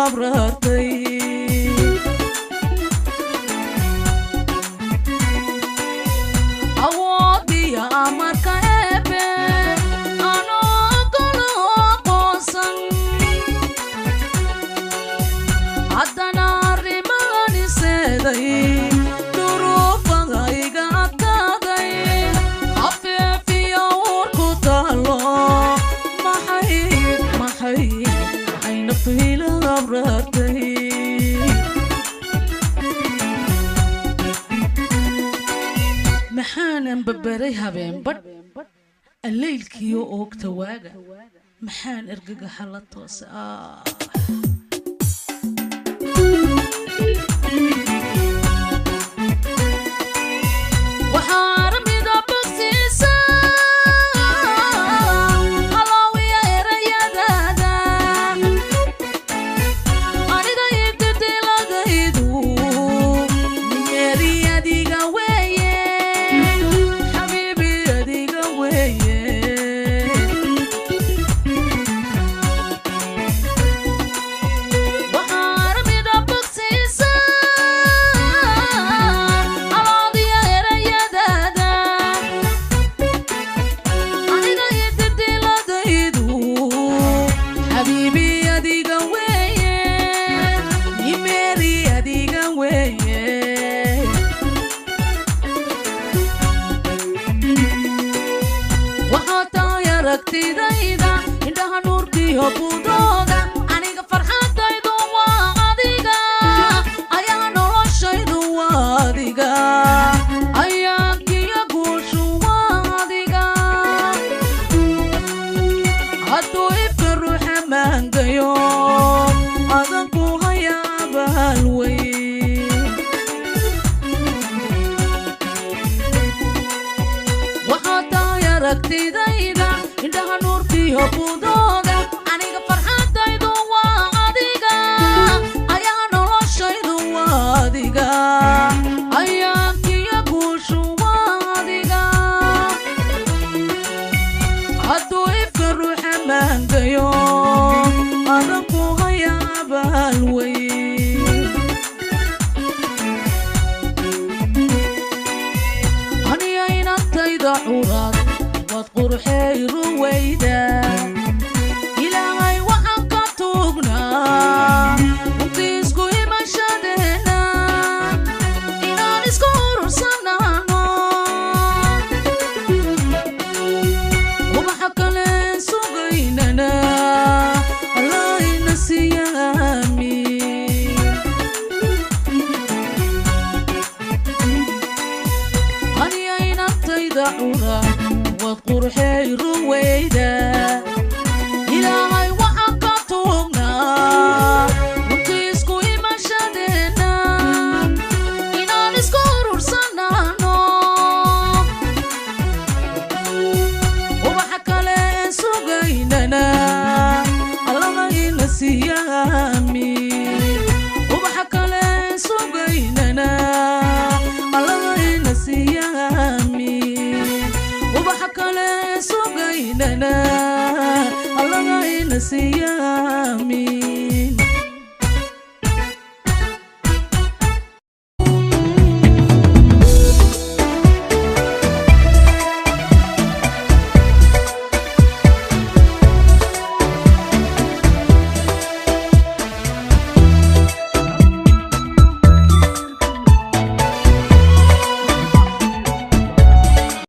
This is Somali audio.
abrartay awoodiya amarka ebe anoo kula aqoonsan haddana arrimahan iseeday duruufahayga adkaaday afeefiya uurku taalo maxay naftu ila abrartay maxaanan babaray habeen badh alleylkiyo oogta waaga maxaan ergagaxa la toosa aragtidayda indhaha nuurkiyo budooda aniga farxadaydu waa adiga ayaa noloshaydu waa adiga ayaankiyo guushu waa adiga hadduu ifka ruuxa maangayo adanku haya abaalweyn waxaa tahay aragtidayda indhaha nuurkiyo budooda aniga farxadaydu waa adiga ayaa noloshaydu waa adiga ayaankiyo guushu waa adiga hadduu ifka ruuxa maangayo adanku haya abaalweyn aniga inantayda curaad قرحي رويدا إلهي وحنك توقنا وتسكو مشادنا إنا نسكو رسانانا وبحك لنسو غيننا الله نسيامي أني أين تيدعونا قرحي رويدا إلهي وحنك توقنا وتسكو مشادنا إنا نسكو رسانانا وبحك لنسو غيننا الله نسيامي وبحك لنسو غيننا الله نسيامي وبحكى سوقيننا الله نسيامي